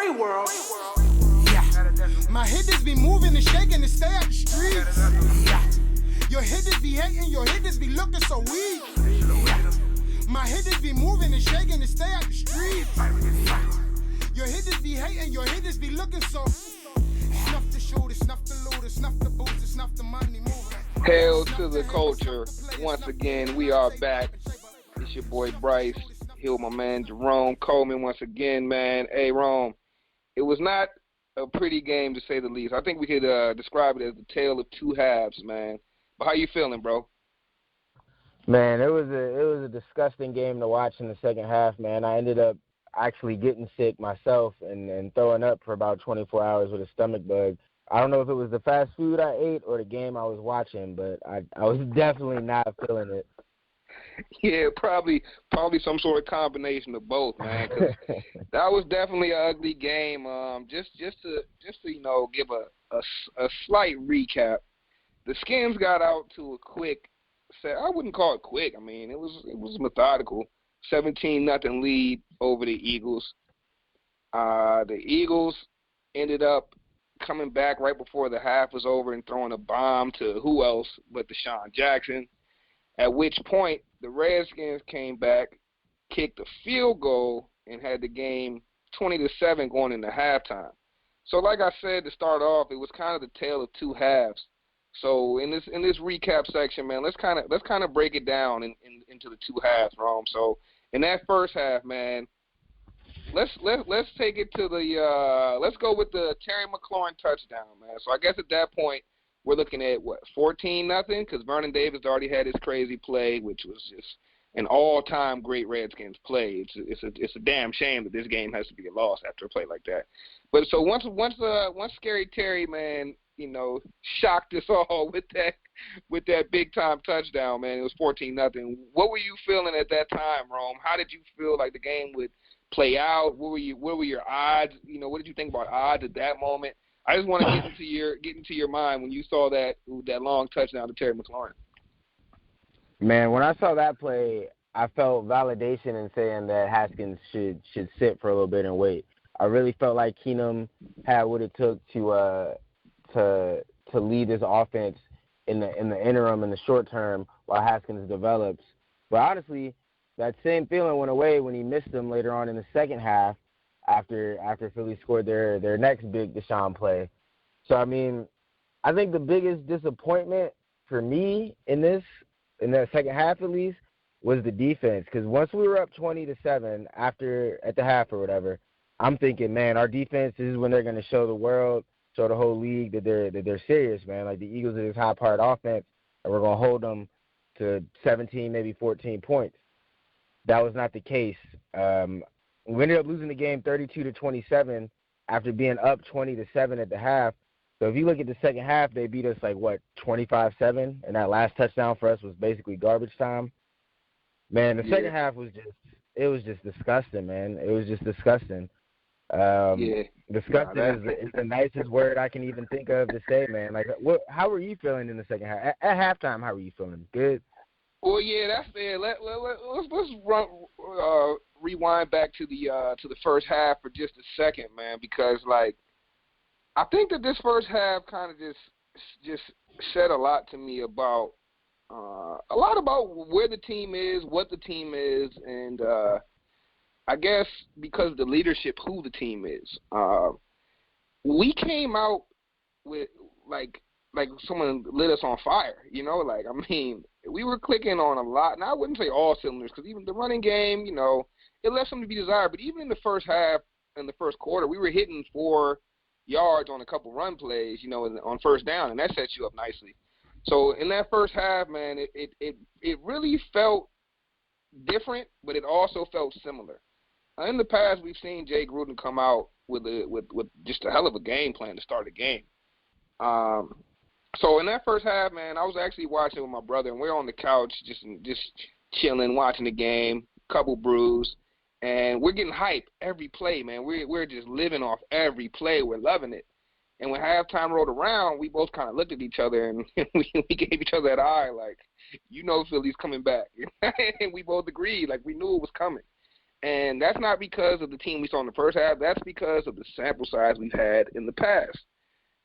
free world. Yeah. My hitters be moving and shaking to stay out the streets. Yeah. Your hitters be hating, your hitters be looking so weak. Yeah. My hitters be moving and shaking to stay out the streets. Yeah. Your hitters be hating, your hitters be looking so. Snuff the shooter, snuff the looter, snuff the booster, snuff the money mover. Hail to the culture. Once again, we are back. It's your boy Bryce. Here with my man Jerome Coleman once again, man. Hey, Rome, it was not a pretty game to say the least. I think we could describe it as the tale of two halves, man. But how you feeling, bro? Man, it was a disgusting game to watch in the second half, man. I ended up actually getting sick myself and throwing up for about 24 hours with a stomach bug. I don't know if it was the fast food I ate or the game I was watching, but I was definitely not feeling it. Yeah, probably some sort of combination of both, man. 'Cause that was definitely an ugly game. Just to give a slight recap. The Skins got out to a quick set. I wouldn't call it quick. I mean, it was methodical. 17-0 lead over the Eagles. The Eagles ended up coming back right before the half was over and throwing a bomb to who else but Deshaun Jackson. At which point, the Redskins came back, kicked a field goal, and had the game 20-7 going into halftime. So, like I said to start off, it was kind of the tale of two halves. So, in this recap section, man, let's kind of break it down into the two halves, Rome. So, in that first half, man, let's take it to the let's go with the Terry McLaurin touchdown, man. So, I guess at that point, we're looking at, 14-0? Because Vernon Davis already had his crazy play, which was just an all-time great Redskins play. It's a damn shame that this game has to be a loss after a play like that. But so once Scary Terry, man, shocked us all with that big-time touchdown, man, it was 14-0. What were you feeling at that time, Rome? How did you feel like the game would play out? What were your odds? What did you think about odds at that moment? I just want to get into your mind when you saw that long touchdown to Terry McLaurin. Man, when I saw that play, I felt validation in saying that Haskins should sit for a little bit and wait. I really felt like Keenum had what it took to lead this offense in the interim, in the short term, while Haskins develops. But honestly, that same feeling went away when he missed them later on in the second half. After Philly scored their next big Deshaun play. So, I mean, I think the biggest disappointment for me in that second half at least was the defense. Because once we were up 20-7 at the half or whatever, I'm thinking, man, our defense, this is when they're going to show the world, show the whole league that they're serious, man. Like the Eagles are this high-powered offense, and we're going to hold them to 17, maybe 14 points. That was not the case. We ended up losing the game 32-27 after being up 20-7 at the half. So if you look at the second half, they beat us 25-7, and that last touchdown for us was basically garbage time. Man, the second half was just disgusting, man. It was just disgusting. Disgusting is the nicest word I can even think of to say, man. Like, how were you feeling in the second half? At halftime, how were you feeling? Good? Well, yeah, that's it. Let's rewind back to the first half for just a second, man, because I think that this first half kind of just said a lot to me about where the team is, what the team is, and I guess because of the leadership, who the team is. We came out with like someone lit us on fire, we were clicking on a lot, and I wouldn't say all cylinders, because even the running game, it left something to be desired. But even in the first half, in the first quarter, we were hitting 4 yards on a couple run plays, on first down, and that sets you up nicely. So in that first half, man, it really felt different, but it also felt similar. In the past, we've seen Jay Gruden come out with just a hell of a game plan to start a game. So in that first half, man, I was actually watching with my brother, and we're on the couch just chilling, watching the game, couple brews, and we're getting hype every play, man. We're just living off every play. We're loving it. And when halftime rolled around, we both kind of looked at each other, and we gave each other that eye, like, Philly's coming back. And we both agreed, like, we knew it was coming. And that's not because of the team we saw in the first half. That's because of the sample size we've had in the past.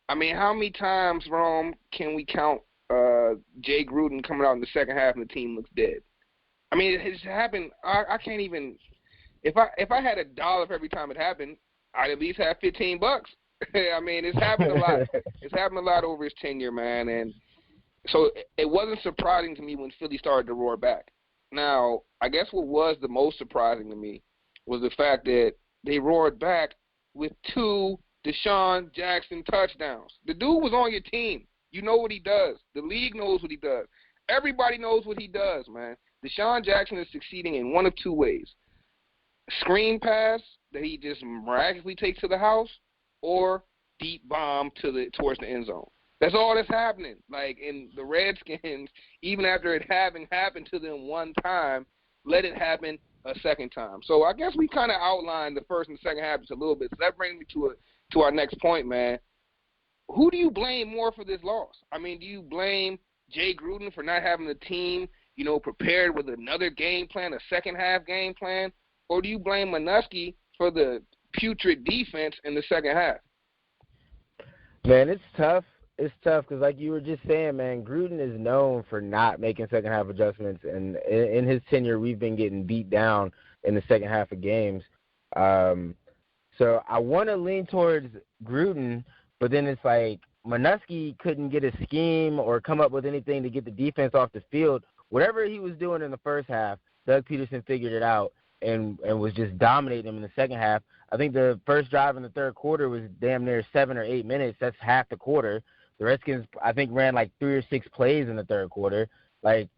I mean, how many times, Rome, can we count Jay Gruden coming out in the second half and the team looks dead? I mean, it's happened. I can't even – if I had $1 for every time it happened, I'd at least have $15. I mean, it's happened a lot. It's happened a lot over his tenure, man. And so it wasn't surprising to me when Philly started to roar back. Now, I guess what was the most surprising to me was the fact that they roared back with 2 Deshaun Jackson touchdowns. The dude was on your team. You know what he does. The league knows what he does. Everybody knows what he does, man. Deshaun Jackson is succeeding in one of 2 ways. Screen pass that he just miraculously takes to the house, or deep bomb towards the end zone. That's all that's happening. Like, in the Redskins, even after it having happened to them one time, let it happen a second time. So I guess we kind of outlined the first and second half just a little bit. So that brings me to our next point, man. Who do you blame more for this loss? I mean, do you blame Jay Gruden for not having the team, prepared with another game plan, a second-half game plan? Or do you blame Manusky for the putrid defense in the second half? Man, it's tough. It's tough because, like you were just saying, man, Gruden is known for not making second-half adjustments. And in his tenure, we've been getting beat down in the second half of games. So I want to lean towards Gruden, but then it's like Manusky couldn't get a scheme or come up with anything to get the defense off the field. Whatever he was doing in the first half, Doug Peterson figured it out and was just dominating him in the second half. I think the first drive in the third quarter was damn near 7 or 8 minutes. That's half the quarter. The Redskins, I think, ran like 3 or 6 plays in the third quarter. Like,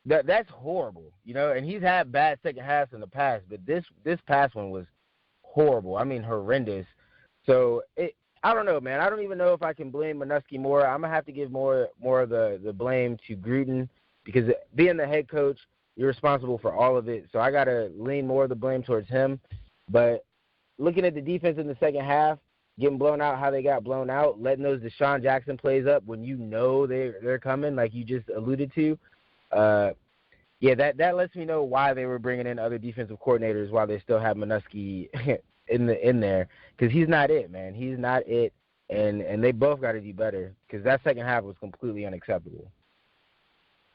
that's horrible, and he's had bad second halves in the past, but this past one was horrible. I mean, horrendous. So I don't know, man. I don't even know if I can blame Manusky more. I'm going to have to give more of the blame to Gruden because being the head coach, you're responsible for all of it. So I got to lean more of the blame towards him. But looking at the defense in the second half, getting blown out how they got blown out, letting those Deshaun Jackson plays up when they're coming, like you just alluded to, that lets me know why they were bringing in other defensive coordinators while they still have Manusky in there, because he's not it, man. He's not it, and they both got to do better because that second half was completely unacceptable.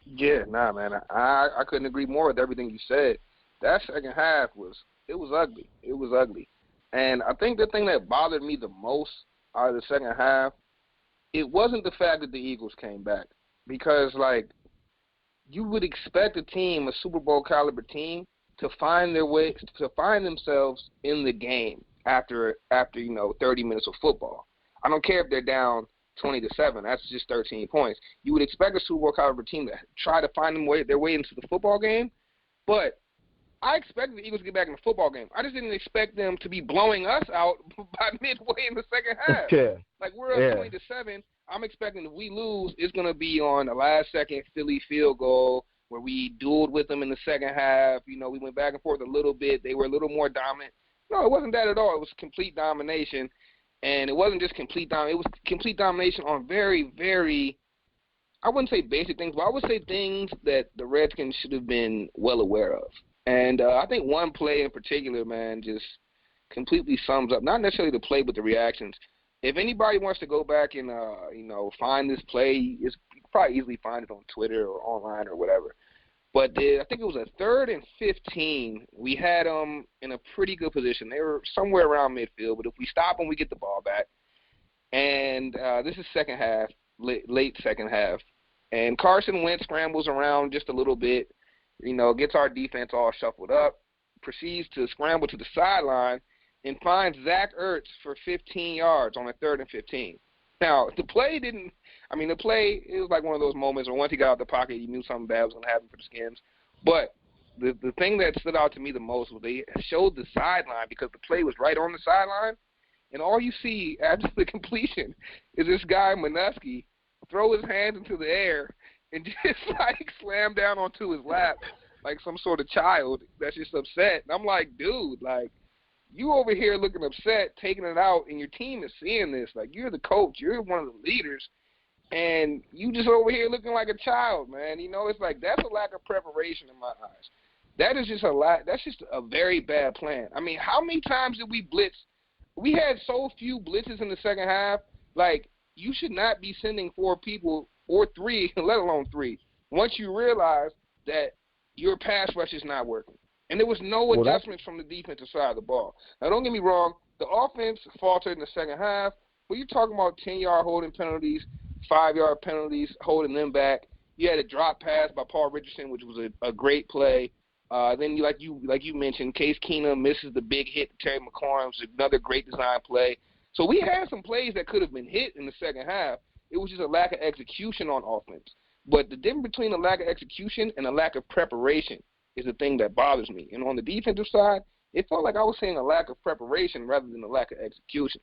Yeah, nah, man. I couldn't agree more with everything you said. That second half was ugly. It was ugly. And I think the thing that bothered me the most out of the second half, it wasn't the fact that the Eagles came back. Because, like, you would expect a Super Bowl caliber team, to find themselves in the game after 30 minutes of football. I don't care if they're down 20-7. That's just 13 points. You would expect a Super Bowl caliber team to try to find their way into the football game, but I expected the Eagles to get back in the football game. I just didn't expect them to be blowing us out by midway in the second half. Yeah. Like, we're up 20-7. I'm expecting if we lose, it's going to be on a last-second Philly field goal where we dueled with them in the second half. We went back and forth a little bit. They were a little more dominant. No, it wasn't that at all. It was complete domination. And it wasn't just complete domination. It was complete domination on very, very, I wouldn't say basic things, but I would say things that the Redskins should have been well aware of. And I think one play in particular, man, just completely sums up, not necessarily the play, but the reactions. If anybody wants to go back and, find this play, you can probably easily find it on Twitter or online or whatever. But I think it was a 3rd and 15. We had them in a pretty good position. They were somewhere around midfield, but if we stop them, we get the ball back. And this is second half, late second half. And Carson Wentz scrambles around just a little bit, gets our defense all shuffled up, proceeds to scramble to the sideline, and finds Zach Ertz for 15 yards on a 3rd and 15. Now, the play, it was like one of those moments where once he got out the pocket, you knew something bad was going to happen for the Skins. But the thing that stood out to me the most was they showed the sideline because the play was right on the sideline, and all you see after the completion is this guy, Manusky, throw his hands into the air and just, slam down onto his lap like some sort of child that's just upset. And I'm like, dude, you over here looking upset, taking it out, and your team is seeing this. Like, you're the coach. You're one of the leaders. And you just over here looking like a child, man. It's like that's a lack of preparation in my eyes. That is just a lot. That's just a very bad plan. I mean, how many times did we blitz? We had so few blitzes in the second half. Like, you should not be sending 4 people or 3, let alone 3, once you realize that your pass rush is not working. And there was no adjustments from the defensive side of the ball. Now, don't get me wrong. The offense faltered in the second half, but you're talking about 10-yard holding penalties, 5-yard penalties, holding them back. You had a drop pass by Paul Richardson, which was a great play. Then, like you mentioned, Case Keenum misses the big hit to Terry McLaurin, which was another great design play. So we had some plays that could have been hit in the second half. It was just a lack of execution on offense. But the difference between a lack of execution and a lack of preparation is the thing that bothers me. And on the defensive side, it felt like I was seeing a lack of preparation rather than a lack of execution.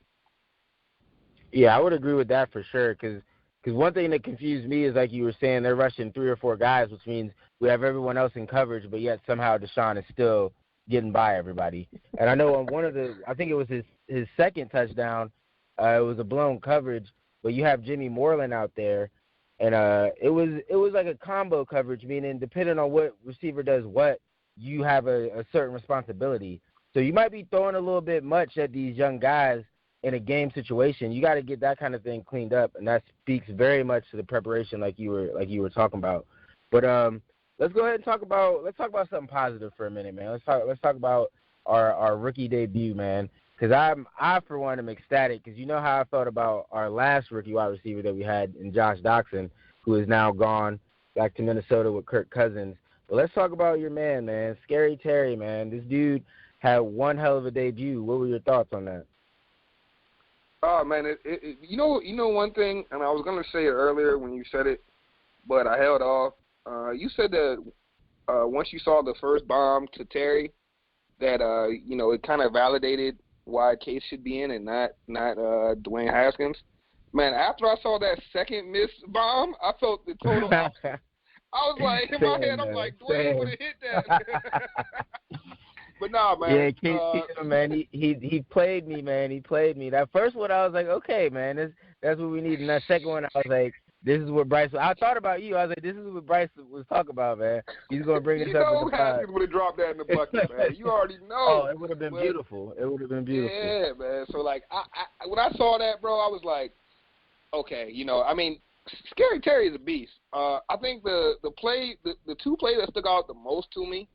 Yeah, I would agree with that for sure, because one thing that confused me is, like you were saying, they're rushing 3 or 4 guys, which means we have everyone else in coverage, but yet somehow Deshaun is still getting by everybody. And I know on one of the – I think it was his second touchdown, it was a blown coverage, but you have Jimmy Moreland out there, and it was like a combo coverage, meaning depending on what receiver does what, you have a certain responsibility. So you might be throwing a little bit much at these young guys in a game situation. You got to get that kind of thing cleaned up, and that speaks very much to the preparation, like you were talking about. But let's go ahead and talk about something positive for a minute, man. Let's talk about our rookie debut, man. Because I for one am ecstatic, because you know how I felt about our last rookie wide receiver that we had in Josh Doxson, who is now gone back to Minnesota with Kirk Cousins. But let's talk about your man, Scary Terry, man. This dude had one hell of a debut. What were your thoughts on that? Oh man, you know one thing, and I was gonna say it earlier when you said it, but I held off. You said that once you saw the first bomb to Terry, that it kind of validated why Case should be in and not Dwayne Haskins. Man, after I saw that second missed bomb, I felt the total opposite. I was like, in my head, I'm like, Dwayne would have hit that. But nah, man. Yeah, Case Keenum, man, he played me, man. He played me. That first one, I was like, okay, man, that's what we need. And that second one, I was like, this is what Bryce. I thought about you. I was like, this is what Bryce was talking about, man. He's gonna bring this up. You know, Haskins would have dropped that in the bucket, man. You already know. Oh, it would have been beautiful. It would have been beautiful. Yeah, man. So like, I when I saw that, bro, I was like, okay, I mean, Scary Terry is a beast. I think the two plays that stuck out the most to me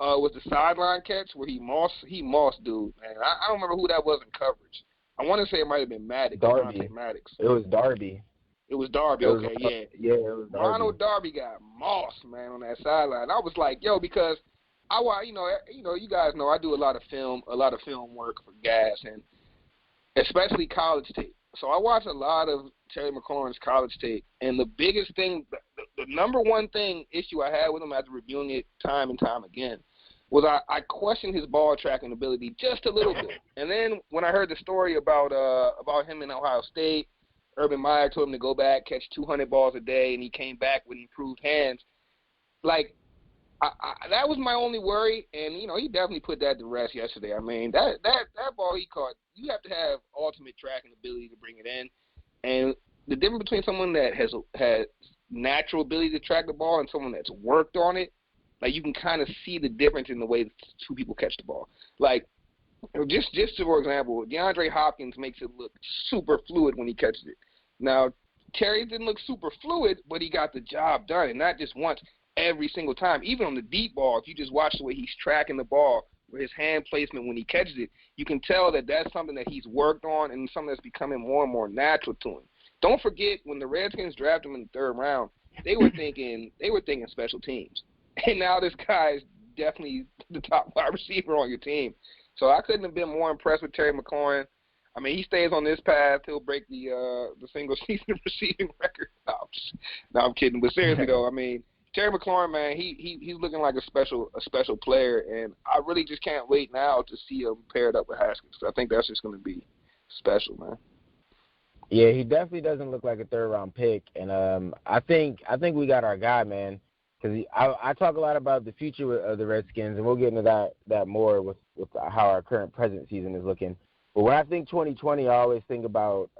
was the sideline catch where he mossed dude, man. I don't remember who that was in coverage. I want to say it might have been Maddox. Darby. Maddox. It was Darby. It was Darby. Okay, yeah. Yeah, it was Darby. Ronald Darby got mossed, man, on that sideline. I was like, yo, because you guys know I do a lot of film work for Gas, and especially college tape. So I watch a lot of Terry McLaurin's college tape, and the biggest thing, the number one issue I had with him after reviewing it time and time again was I questioned his ball tracking ability just a little bit. And then when I heard the story about him in Ohio State, Urban Meyer told him to go back, catch 200 balls a day, and he came back with improved hands. Like, that was my only worry, and, he definitely put that to rest yesterday. I mean, that ball he caught, you have to have ultimate tracking ability to bring it in. And the difference between someone that has natural ability to track the ball and someone that's worked on it, like, you can kind of see the difference in the way two people catch the ball. Like, just for example, DeAndre Hopkins makes it look super fluid when he catches it. Now, Terry didn't look super fluid, but he got the job done, and not just once, every single time. Even on the deep ball, if you just watch the way he's tracking the ball, or his hand placement when he catches it, you can tell that that's something that he's worked on and something that's becoming more and more natural to him. Don't forget, when the Redskins drafted him in the third round, they were thinking special teams. And now this guy is definitely the top wide receiver on your team. So I couldn't have been more impressed with Terry McLaurin. I mean, he stays on this path, he'll break the single-season receiving record. No, I'm kidding. But seriously, though, I mean, Terry McLaurin, man, he's looking like a special player, and I really just can't wait now to see him paired up with Haskins. I think that's just going to be special, man. Yeah, he definitely doesn't look like a third-round pick, and I think we got our guy, man. Because I talk a lot about the future of the Redskins, and we'll get into that more with how our present season is looking. But when I think 2020, I always think about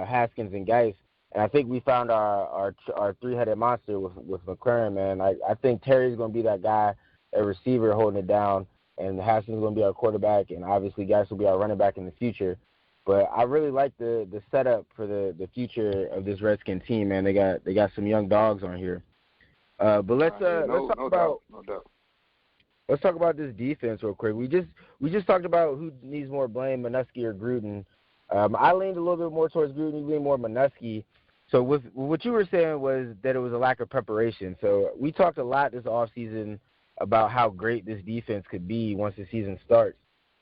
Haskins and Geis, and I think we found our three-headed monster with McLaurin, man. I think Terry's going to be that guy a receiver holding it down, and Haskins is going to be our quarterback, and obviously Gash will be our running back in the future. But I really like the setup for the future of this Redskin team, man. They got some young dogs on here. But let's talk about let's talk about this defense real quick. We just talked about who needs more blame, Manusky or Gruden. I leaned a little bit more towards Gruden. You leaned more Manusky. So what you were saying was that it was a lack of preparation. So we talked a lot this offseason about how great this defense could be once the season starts.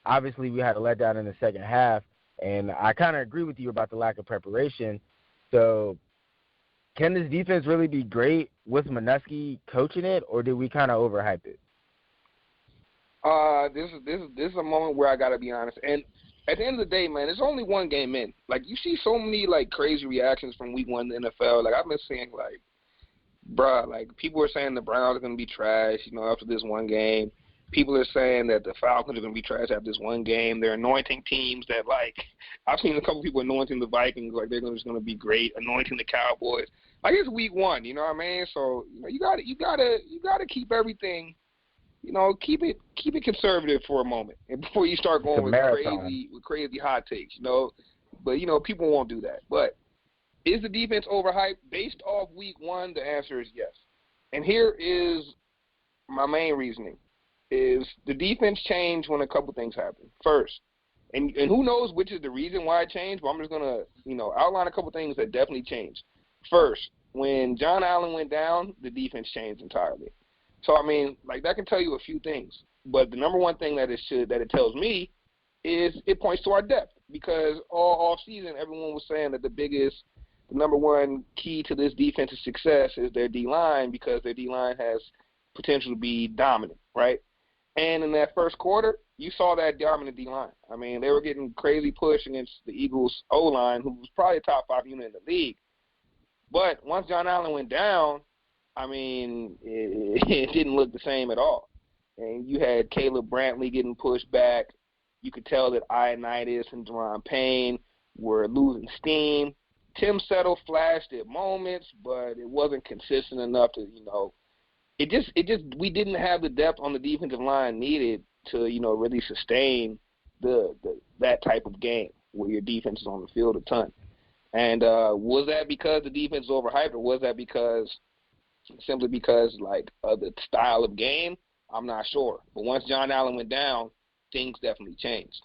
Obviously, we had a letdown in the second half, and I kind of agree with you about the lack of preparation. So can this defense really be great with Manusky coaching it, or did we kind of overhype it? This is a moment where I got to be honest. And at the end of the day, man, there's only one game in. Like, you see so many, like, crazy reactions from week one in the NFL. Like, I've been seeing, like, bruh, like, people are saying the Browns are going to be trash, after this one game. People are saying that the Falcons are going to be trash after this one game. They're anointing teams that, like, I've seen a couple people anointing the Vikings like they're just going to be great, anointing the Cowboys. Like, it's week one, you know what I mean? So, you gotta keep everything, keep it conservative for a moment, and before you start going with crazy hot takes, But people won't do that. But is the defense overhyped? Based off week one, the answer is yes. And here is my main reasoning: is the defense changed when a couple things happened. First, and who knows which is the reason why it changed, but I'm just gonna outline a couple things that definitely changed. First, when John Allen went down, the defense changed entirely. So, I mean, like, that can tell you a few things. But the number one thing that it tells me is it points to our depth. Because all off season, everyone was saying that the number one key to this defense's success is their D-line, because their D-line has potential to be dominant, right? And in that first quarter, you saw that dominant D-line. I mean, they were getting crazy push against the Eagles' O-line, who was probably a top 5 unit in the league. But once John Allen went down, I mean, it didn't look the same at all. And you had Caleb Brantley getting pushed back. You could tell that Ioannidis and Deron Payne were losing steam. Tim Settle flashed at moments, but it wasn't consistent enough to, we didn't have the depth on the defensive line needed to, really sustain that type of game where your defense is on the field a ton. And was that because the defense is overhyped, or was that simply because, like, of the style of game? I'm not sure. But once John Allen went down, things definitely changed.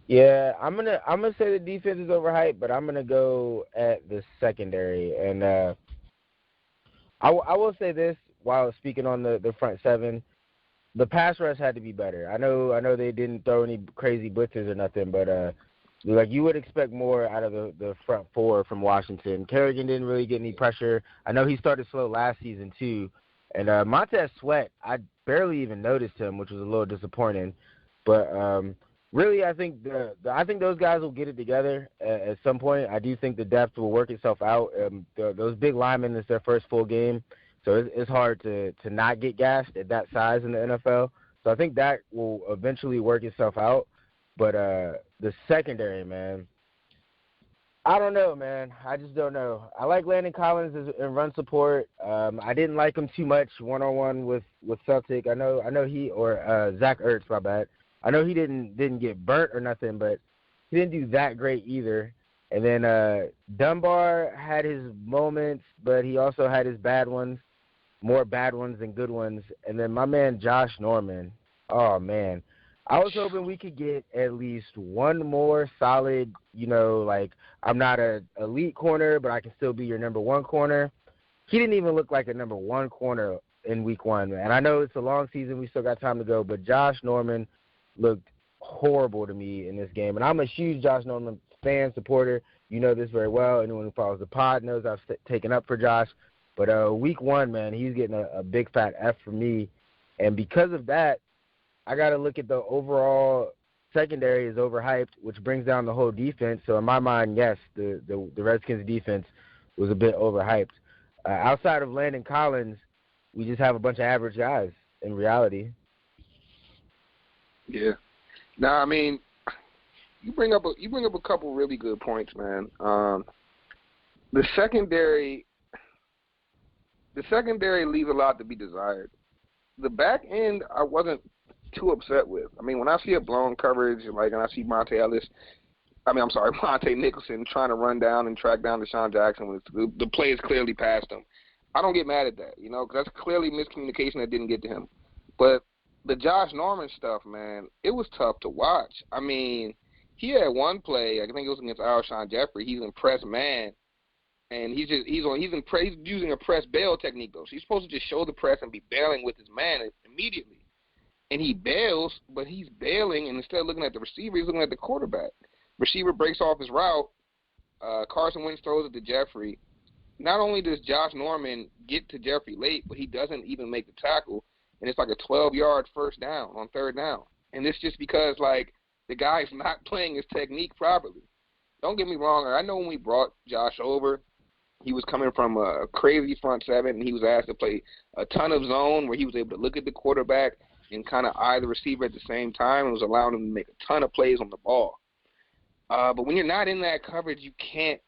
Yeah, I'm gonna say the defense is overhyped, but I'm gonna go at the secondary. And I will say this while speaking on the front seven, the pass rush had to be better. I know they didn't throw any crazy blitzers or nothing, but like, you would expect more out of the front four from Washington. Kerrigan didn't really get any pressure. I know he started slow last season too. And Montez Sweat, I barely even noticed him, which was a little disappointing. But really, I think those guys will get it together at some point. I do think the depth will work itself out. Those big linemen, it's their first full game, so it's hard to not get gashed at that size in the NFL. So I think that will eventually work itself out. But the secondary, man, I don't know, man. I just don't know. I like Landon Collins in run support. I didn't like him too much one-on-one with Celtic. I know he, or Zach Ertz, my bad. I know he didn't get burnt or nothing, but he didn't do that great either. And then Dunbar had his moments, but he also had his bad ones, more bad ones than good ones. And then my man Josh Norman, oh, man. I was hoping we could get at least one more solid, like, I'm not an elite corner, but I can still be your number one corner. He didn't even look like a number one corner in week one, man. I know it's a long season. We still got time to go, but Josh Norman looked horrible to me in this game. And I'm a huge Josh Norman fan, supporter. You know this very well. Anyone who follows the pod knows I've taken up for Josh. But week one, man, he's getting a big fat F for me. And because of that, I got to look at the overall secondary is overhyped, which brings down the whole defense. So in my mind, yes, the Redskins defense was a bit overhyped. Outside of Landon Collins, we just have a bunch of average guys in reality. Yeah. Now, I mean, you bring up a couple really good points, man. The secondary, the secondary leaves a lot to be desired. The back end, I wasn't too upset with. I mean, when I see a blown coverage, like, and I see Monte Nicholson trying to run down and track down Deshaun Jackson when the play is clearly past him, I don't get mad at that, because that's clearly miscommunication that didn't get to him. But the Josh Norman stuff, man, it was tough to watch. I mean, he had one play, I think it was against Alshon Jeffrey. He's in press man, and he's using a press bail technique though. So he's supposed to just show the press and be bailing with his man immediately. And he bails, but he's bailing, and instead of looking at the receiver, he's looking at the quarterback. Receiver breaks off his route. Carson Wentz throws it to Jeffrey. Not only does Josh Norman get to Jeffrey late, but he doesn't even make the tackle, and it's like a 12-yard first down on third down. And it's just because, like, the guy's not playing his technique properly. Don't get me wrong. I know when we brought Josh over, he was coming from a crazy front seven, and he was asked to play a ton of zone where he was able to look at the quarterback and kind of eye the receiver at the same time, and was allowing him to make a ton of plays on the ball. But when you're not in that coverage, you can't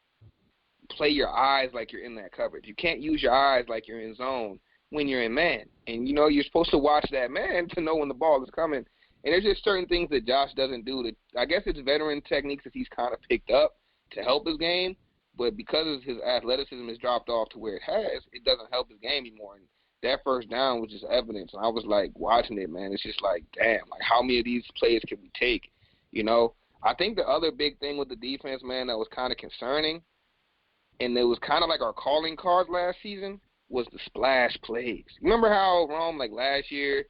play your eyes like you're in that coverage. You can't use your eyes like you're in zone when you're in man. And, you're supposed to watch that man to know when the ball is coming. And there's just certain things that Josh doesn't do. I guess it's veteran techniques that he's kind of picked up to help his game. But because his athleticism has dropped off to where it has, it doesn't help his game anymore. And that first down was just evidence. And I was, like, watching it, man. It's just like, damn, like, how many of these plays can we take? I think the other big thing with the defense, man, that was kind of concerning, and it was kind of like our calling card last season, was the splash plays. Remember how, Rome, like last year,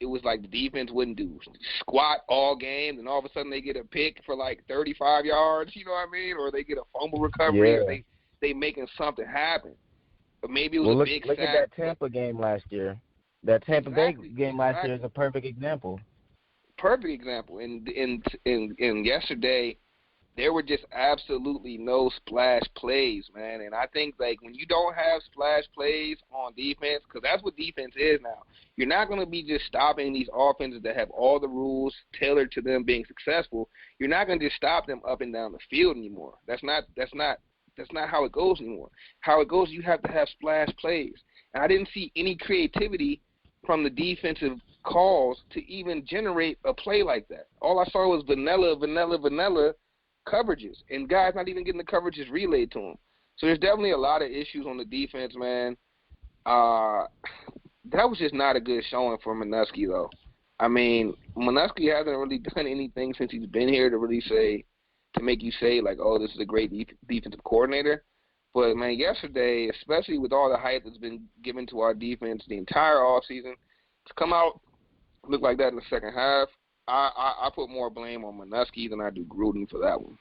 it was like the defense wouldn't do squat all game, and all of a sudden they get a pick for like 35 yards, you know what I mean? Or they get a fumble recovery, or they making something happen. But maybe it was a big look at that Tampa game last year. That Tampa Bay game last year is a perfect example. Perfect example. And yesterday, there were just absolutely no splash plays, man. And I think, like, when you don't have splash plays on defense, because that's what defense is now, you're not going to be just stopping these offenses that have all the rules tailored to them being successful. You're not going to just stop them up and down the field anymore. That's not how it goes anymore. How it goes, you have to have splash plays. And I didn't see any creativity from the defensive calls to even generate a play like that. All I saw was vanilla coverages, and guys not even getting the coverages relayed to them. So there's definitely a lot of issues on the defense, man. That was just not a good showing for Manusky, though. I mean, Manusky hasn't really done anything since he's been here to make you say, like, oh, this is a great defensive coordinator. But, man, yesterday, especially with all the hype that's been given to our defense the entire offseason, to come out look like that in the second half, I put more blame on Manusky than I do Gruden for that one.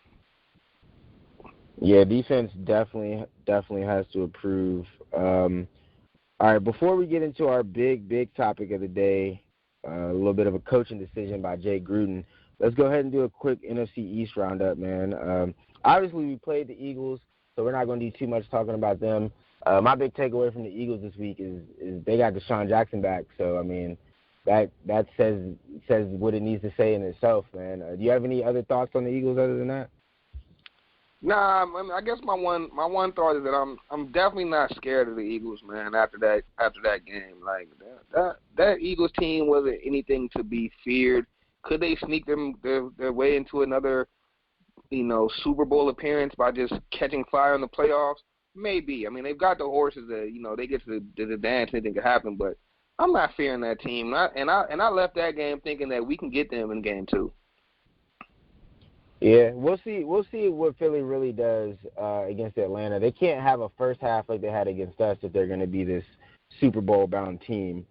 Yeah, defense definitely has to improve. All right, before we get into our big topic of the day, a little bit of a coaching decision by Jay Gruden, let's go ahead and do a quick NFC East roundup, man. Obviously, we played the Eagles, so we're not going to do too much talking about them. My big takeaway from the Eagles this week is they got Deshaun Jackson back. So, I mean, that says what it needs to say in itself, man. Do you have any other thoughts on the Eagles other than that? Nah, I mean, I guess my one thought is that I'm definitely not scared of the Eagles, man. After that game, like that Eagles team wasn't anything to be feared. Could they sneak their way into another, Super Bowl appearance by just catching fire in the playoffs? Maybe. I mean, they've got the horses that they get to the dance. Anything could happen, but I'm not fearing that team. And I left that game thinking that we can get them in game 2. Yeah, we'll see what Philly really does against Atlanta. They can't have a first half like they had against us if they're going to be this Super Bowl bound team.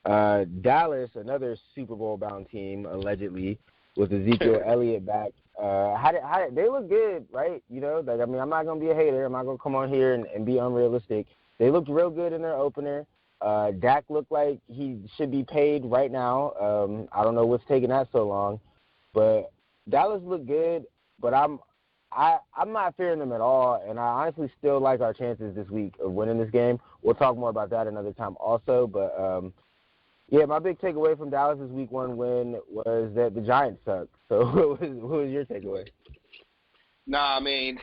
Dallas, another Super Bowl bound team, allegedly, with Ezekiel Elliott back. They look good, right? I'm not going to be a hater. I'm not going to come on here and be unrealistic. They looked real good in their opener. Dak looked like he should be paid right now. I don't know what's taking that so long, but Dallas looked good. But I'm not fearing them at all, and I honestly still like our chances this week of winning this game. We'll talk more about that another time also, but yeah, my big takeaway from Dallas' Week 1 win was that the Giants suck. So what was your takeaway? Nah, I mean,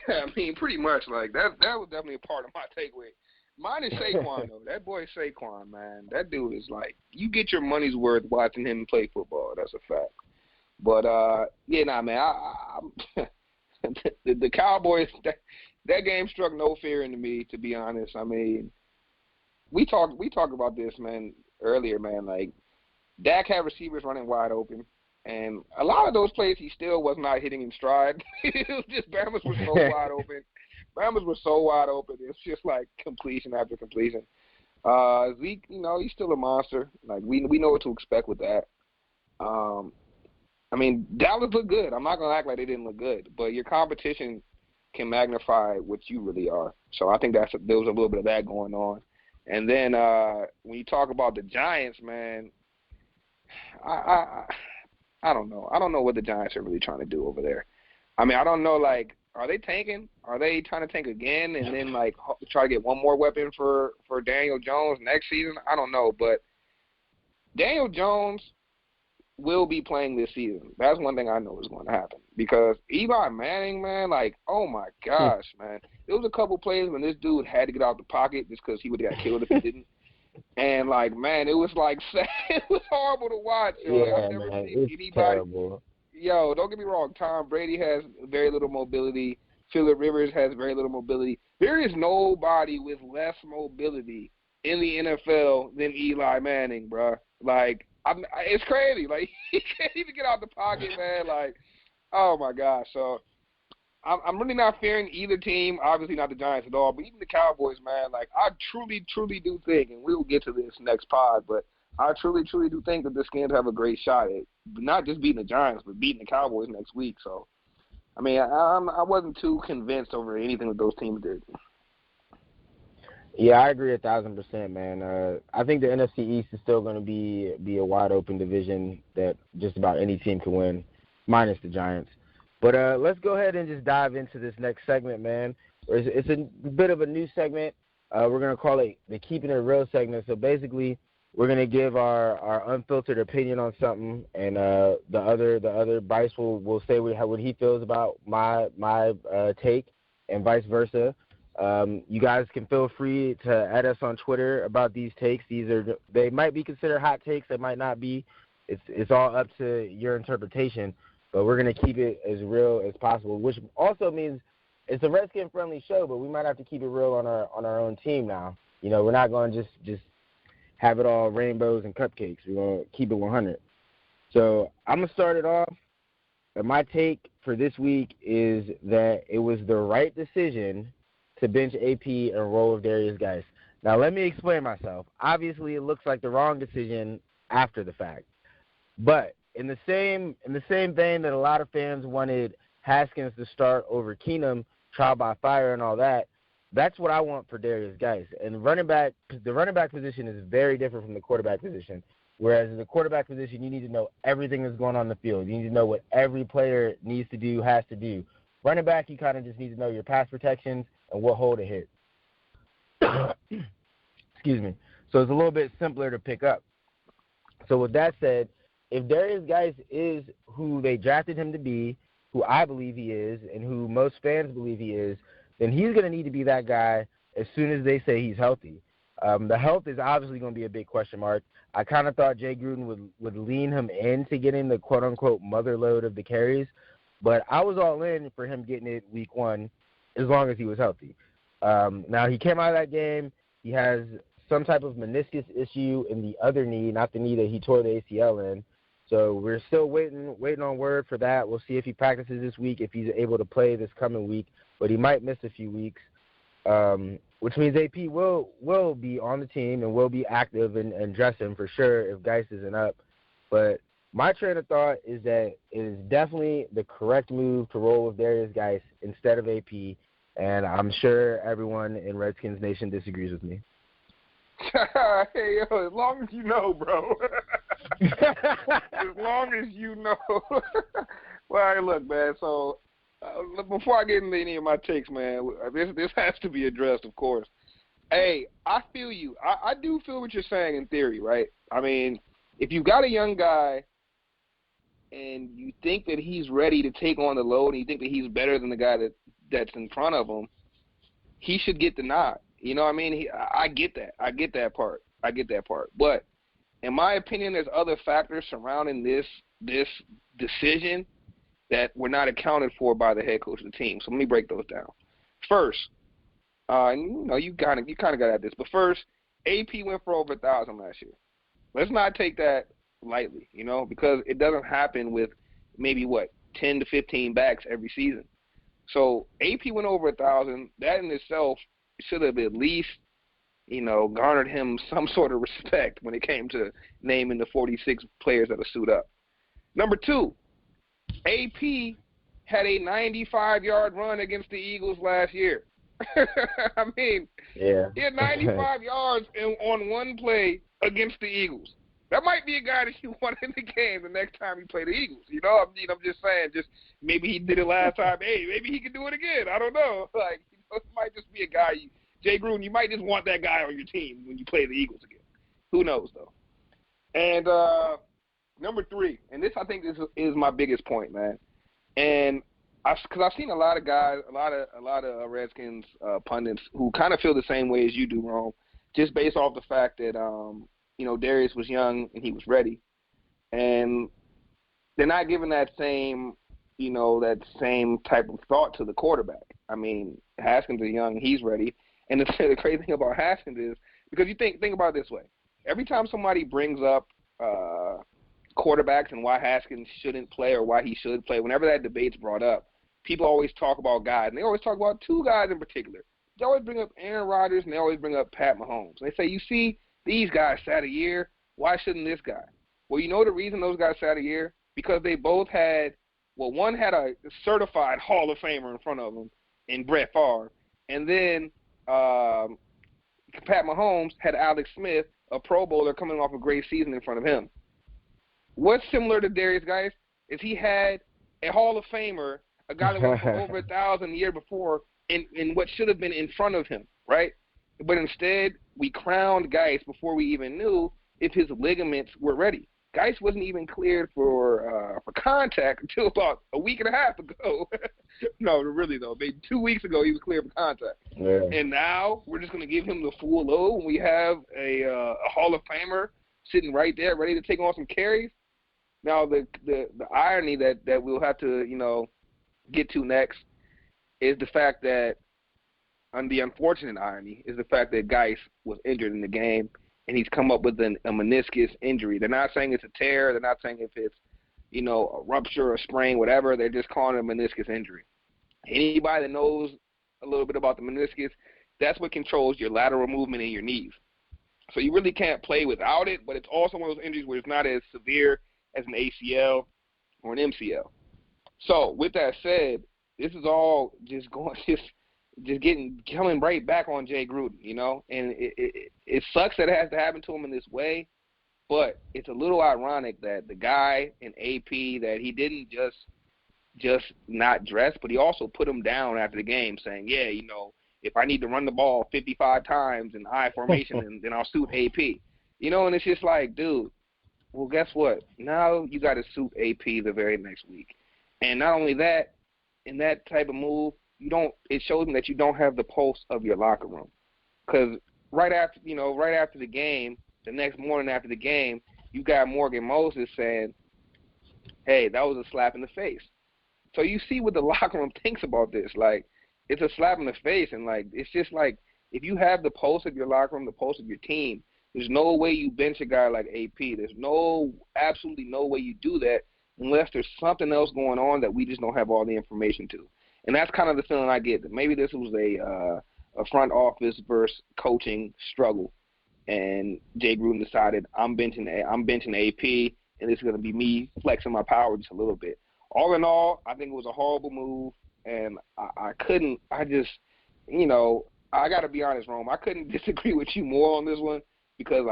pretty much like that was definitely a part of my takeaway. Mine is Saquon, though. That boy Saquon, man. That dude is like, you get your money's worth watching him play football. That's a fact. But, man, the Cowboys, that game struck no fear into me, to be honest. I mean, we talked about this, man, earlier, man. Like, Dak had receivers running wide open, and a lot of those plays he still was not hitting in stride. It was just Bama's were so wide open. Bama's were so wide open. It's just like completion after completion. Zeke, he's still a monster. Like, we know what to expect with that. I mean, Dallas looked good. I'm not going to act like they didn't look good. But your competition can magnify what you really are. So I think there was a little bit of that going on. And then when you talk about the Giants, man, I don't know. I don't know what the Giants are really trying to do over there. I mean, I don't know, like, are they tanking? Are they trying to tank again and then, like, try to get one more weapon for Daniel Jones next season? I don't know. But Daniel Jones will be playing this season. That's one thing I know is going to happen. Because Eli Manning, man, like, oh, my gosh, man. There was a couple plays when this dude had to get out the pocket just because he would have got killed if he didn't. And, like, man, it was, like, sad. It was horrible to watch. Yo. Yeah, I've never man, seen it's anybody. terrible. Yo, don't get me wrong. Tom Brady has very little mobility. Phillip Rivers has very little mobility. There is nobody with less mobility in the NFL than Eli Manning, bro. Like, it's crazy. Like, he can't even get out the pocket, man. Like, oh, my gosh. So, I'm really not fearing either team. Obviously not the Giants at all. But even the Cowboys, man, like, I truly, truly do think, and we will get to this next pod, but I truly, truly do think that the Skins have a great shot at not just beating the Giants, but beating the Cowboys next week. So, I mean, I wasn't too convinced over anything that those teams did. Yeah, I agree 1,000%, man. I think the NFC East is still going to be a wide open division that just about any team can win, minus the Giants. But let's go ahead and just dive into this next segment, man. It's a bit of a new segment. We're going to call it the Keeping It Real segment. So basically, we're going to give our unfiltered opinion on something, and the other Bryce will say what he feels about my take, and vice versa. You guys can feel free to add us on Twitter about these takes. They might be considered hot takes. They might not be. It's all up to your interpretation. But we're going to keep it as real as possible, which also means it's a Redskin-friendly show, but we might have to keep it real on our own team now. We're not going to just have it all rainbows and cupcakes. We're going to keep it 100. So I'm going to start it off. And my take for this week is that it was the right decision to bench AP and roll with Darius Geis. Now, let me explain myself. Obviously, it looks like the wrong decision after the fact. But in the same vein that a lot of fans wanted Haskins to start over Keenum, trial by fire and all that, that's what I want for Darius Geis. And the running back position is very different from the quarterback position. Whereas in the quarterback position, you need to know everything that's going on in the field. You need to know what every player needs to do, has to do. Running back, you kind of just need to know your pass protections and what hole to hit. Excuse me. So it's a little bit simpler to pick up. So with that said, if Darius Geis is who they drafted him to be, who I believe he is, and who most fans believe he is, then he's going to need to be that guy as soon as they say he's healthy. The health is obviously going to be a big question mark. I kind of thought Jay Gruden would lean him into getting the quote-unquote mother load of the carries, but I was all in for him getting it week one as long as he was healthy. Now, he came out of that game. He has some type of meniscus issue in the other knee, not the knee that he tore the ACL in. So we're still waiting on word for that. We'll see if he practices this week, if he's able to play this coming week. But he might miss a few weeks, which means AP will be on the team and will be active and dressing for sure if Geis isn't up. But my train of thought is that it is definitely the correct move to roll with Darius Geis instead of AP, and I'm sure everyone in Redskins Nation disagrees with me. Hey, yo, as long as you know, bro. As long as you know. Well, hey, look, man, so before I get into any of my takes, man, this has to be addressed, of course. Hey, I feel you. I do feel what you're saying in theory, right? I mean, if you've got a young guy and you think that he's ready to take on the load and you think that he's better than the guy that's in front of him, he should get the nod. You know what I mean? I get that. I get that part. But in my opinion, there's other factors surrounding this decision that were not accounted for by the head coach of the team. So let me break those down. First, you kind of got at this, but first, AP went for over 1,000 last year. Let's not take that lightly, because it doesn't happen with maybe 10 to 15 backs every season. So AP went over 1,000. That in itself should have at least, garnered him some sort of respect when it came to naming the 46 players that'll suit up. Number two, AP had a 95-yard run against the Eagles last year. I mean, yeah. He had 95 yards on one play against the Eagles. That might be a guy that you want in the game the next time you play the Eagles. I'm just saying, maybe he did it last time. Hey, maybe he can do it again. I don't know. It might just be a guy. Jay Gruden, you might just want that guy on your team when you play the Eagles again. Who knows, though? And number three, and this I think is my biggest point, man. And because I've seen a lot of guys, a lot of Redskins pundits who kind of feel the same way as you do, Rome, just based off the fact that Darius was young and he was ready, and they're not giving that same type of thought to the quarterback. I mean, Haskins is young and he's ready, and the crazy thing about Haskins is because you think about it this way: every time somebody brings up quarterbacks and why Haskins shouldn't play or why he should play, whenever that debate's brought up, people always talk about guys, and they always talk about two guys in particular. They always bring up Aaron Rodgers and they always bring up Pat Mahomes. They say, you see, these guys sat a year. Why shouldn't this guy? Well, you know the reason those guys sat a year? Because they both had, one had a certified Hall of Famer in front of them in Brett Favre, and then Pat Mahomes had Alex Smith, a Pro Bowler coming off a great season in front of him. What's similar to Darius, guys, is he had a Hall of Famer, a guy that went for over 1,000 the year before, in what should have been in front of him, right? But instead, we crowned Geis before we even knew if his ligaments were ready. Geis wasn't even cleared for contact until about a week and a half ago. No, really, though. Maybe 2 weeks ago, he was cleared for contact. Yeah. And now we're just going to give him the full load when we have a Hall of Famer sitting right there ready to take on some carries. Now, the irony that we'll have to, get to next is the fact that, and the unfortunate irony is the fact that Geis was injured in the game, and he's come up with a meniscus injury. They're not saying it's a tear. They're not saying if it's, a rupture or a sprain, whatever. They're just calling it a meniscus injury. Anybody that knows a little bit about the meniscus, that's what controls your lateral movement in your knees. So you really can't play without it, but it's also one of those injuries where it's not as severe as an ACL or an MCL. So with that said, this is all just coming right back on Jay Gruden, and it sucks that it has to happen to him in this way, but it's a little ironic that the guy in AP that he didn't just not dress, but he also put him down after the game saying, yeah, if I need to run the ball 55 times in I formation, then I'll suit AP, and it's just like, dude, well, guess what? Now you got to suit AP the very next week. And not only that, in that type of move, it shows me that you don't have the pulse of your locker room. Because right after the game, the next morning after the game, you got Morgan Moses saying, hey, that was a slap in the face. So you see what the locker room thinks about this. Like, it's a slap in the face. And, it's just like, if you have the pulse of your locker room, the pulse of your team, there's no way you bench a guy like AP. There's absolutely no way you do that unless there's something else going on that we just don't have all the information to. And that's kind of the feeling I get, that maybe this was a front office versus coaching struggle. And Jay Gruden decided, I'm benching AP, and it's going to be me flexing my power just a little bit. All in all, I think it was a horrible move, and I got to be honest, Rome, I couldn't disagree with you more on this one because,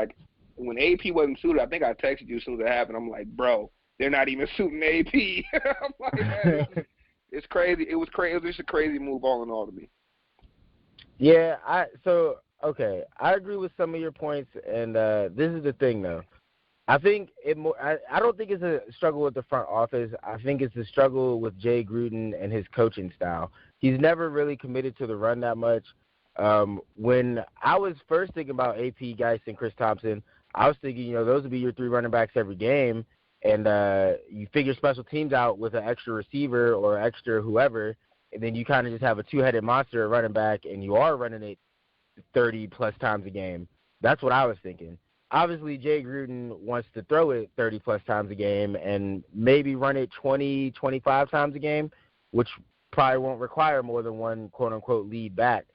when AP wasn't suited, I think I texted you as soon as it happened. I'm like, bro, they're not even suiting AP. I'm like, man, it's crazy. It was crazy. It was just a crazy move all in all to me. Yeah, I agree with some of your points, and this is the thing, though. I think I don't think it's a struggle with the front office. I think it's a struggle with Jay Gruden and his coaching style. He's never really committed to the run that much. When I was first thinking about AP, Geist, and Chris Thompson, I was thinking, those would be your 3 running backs every game, and you figure special teams out with an extra receiver or extra whoever, and then you kind of just have a 2-headed monster at running back, and you are running it 30-plus times a game. That's what I was thinking. Obviously, Jay Gruden wants to throw it 30-plus times a game and maybe run it 20, 25 times a game, which probably won't require more than one quote-unquote lead back.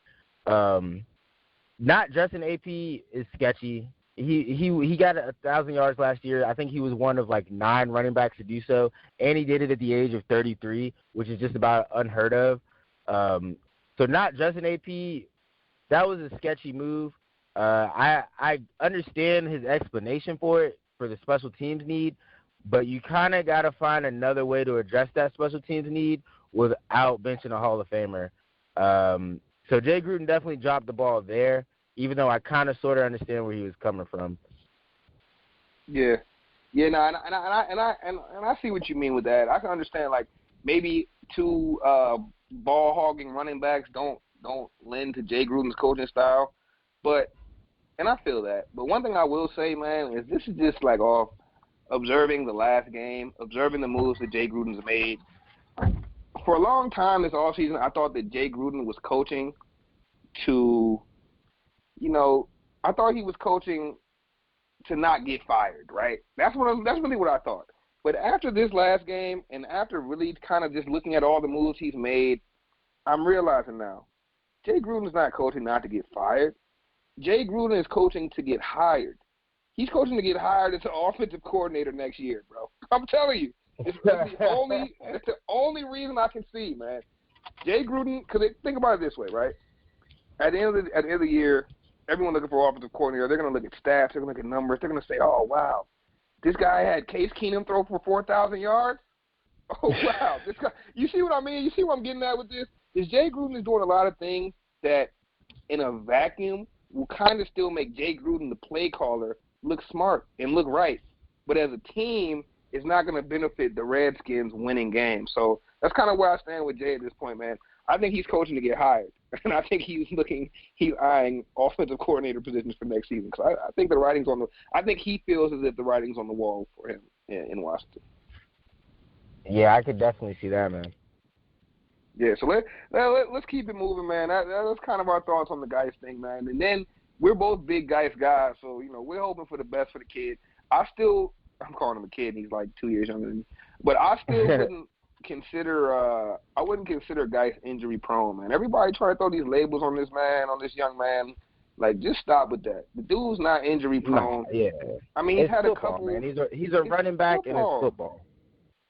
Not just an AP is sketchy. He got 1,000 yards last year. I think he was one of 9 running backs to do so, and he did it at the age of 33, which is just about unheard of. So not just an AP. That was a sketchy move. I understand his explanation for it, for the special teams need, but you kind of got to find another way to address that special teams need without benching a Hall of Famer. So Jay Gruden definitely dropped the ball there, even though I kind of sort of understand where he was coming from. Yeah, no, and I see what you mean with that. I can understand maybe 2 ball hogging running backs don't lend to Jay Gruden's coaching style, and I feel that. But one thing I will say, man, is this is just off observing the last game, observing the moves that Jay Gruden's made. For a long time this offseason, I thought that Jay Gruden was coaching to, I thought he was coaching to not get fired, right? That's really what I thought. But after this last game and after really kind of just looking at all the moves he's made, I'm realizing now, Jay Gruden's not coaching not to get fired. Jay Gruden is coaching to get hired. He's coaching to get hired as an offensive coordinator next year, bro. I'm telling you. It's the only reason I can see, man. Jay Gruden, because think about it this way, right? At the end of the year, everyone looking for offensive coordinator, they're going to look at stats, they're going to look at numbers, they're going to say, oh, wow, this guy had Case Keenum throw for 4,000 yards? Oh, wow. This guy, you see what I mean? You see what I'm getting at with this? Is Jay Gruden is doing a lot of things that in a vacuum will kind of still make Jay Gruden, the play caller, look smart and look right. But as a team, it's not going to benefit the Redskins winning games. So that's kind of where I stand with Jay at this point, man. I think he's coaching to get hired, and I think he's eyeing offensive coordinator positions for next season. Because I think I think he feels as if the writing's on the wall for him in Washington. Yeah, I could definitely see that, man. Yeah, so let's keep it moving, man. That's kind of our thoughts on the Geist thing, man. And then we're both big Geist guys, so we're hoping for the best for the kid. I'm calling him a kid, and he's 2 years younger than me. But I still wouldn't consider Geist injury prone, man. Everybody trying to throw these labels on this young man. Just stop with that. The dude's not injury prone. Yeah. I mean, he's had football, a couple. Man. He's a running back, and it's football.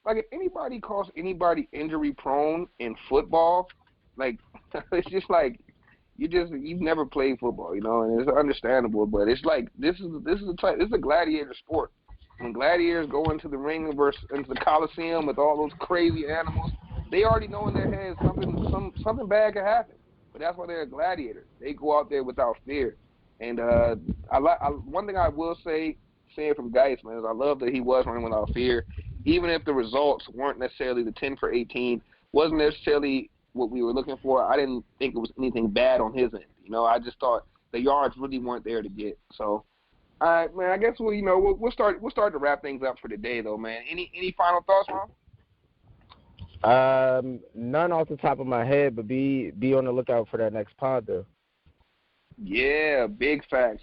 If anybody calls anybody injury prone in football, it's just you've never played football, and it's understandable. But it's this is a gladiator sport. When gladiators go into the ring into the Coliseum with all those crazy animals, they already know in their heads something bad could happen. But that's why they're a gladiator. They go out there without fear. And one thing I will say from Geist, man, is I love that he was running without fear. Even if the results weren't necessarily the 10 for 18, wasn't necessarily what we were looking for, I didn't think it was anything bad on his end. I just thought the yards really weren't there to get. So, all right, man, I guess we'll start to wrap things up for today, though, man. Any final thoughts, Ron? None off the top of my head, but be on the lookout for that next pod, though. Yeah, big facts.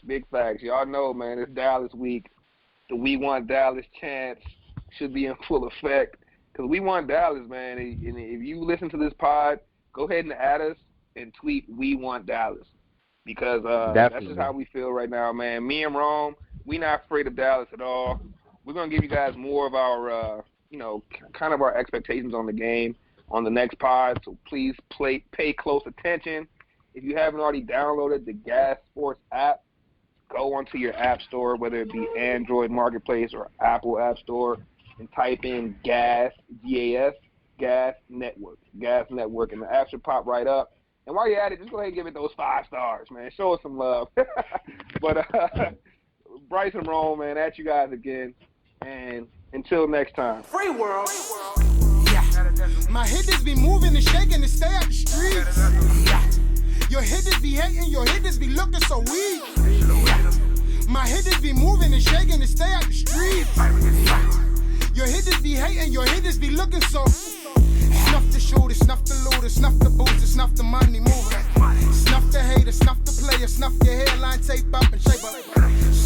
Y'all know, man, it's Dallas week. The We Want Dallas chants should be in full effect because we want Dallas, man. And if you listen to this pod, go ahead and add us and tweet We Want Dallas because that's just how we feel right now, man. Me and Rome, we not afraid of Dallas at all. We're going to give you guys more of our, kind of our expectations on the game on the next pod, so please pay close attention. If you haven't already downloaded the Gas Sports app, go onto your app store, whether it be Android Marketplace or Apple App Store, and type in Gas, G-A-S, Gas Network, and the app should pop right up. And while you're at it, just go ahead and give it those 5 stars, man. Show us some love. But Bryce and Rome, man, at you guys again. And until next time. Free world. Yeah. My hitters be moving and shaking to stay out the streets. Yeah. Your hitters be hating, your hitters be looking so weak. My hitters be moving and shaking to stay out the streets. Your hitters be hating, your hitters be looking so. Snuff the shooter, snuff the looter, snuff the booster, snuff the money mover. Snuff the hater, snuff the player, snuff your hairline, tape up and shape up.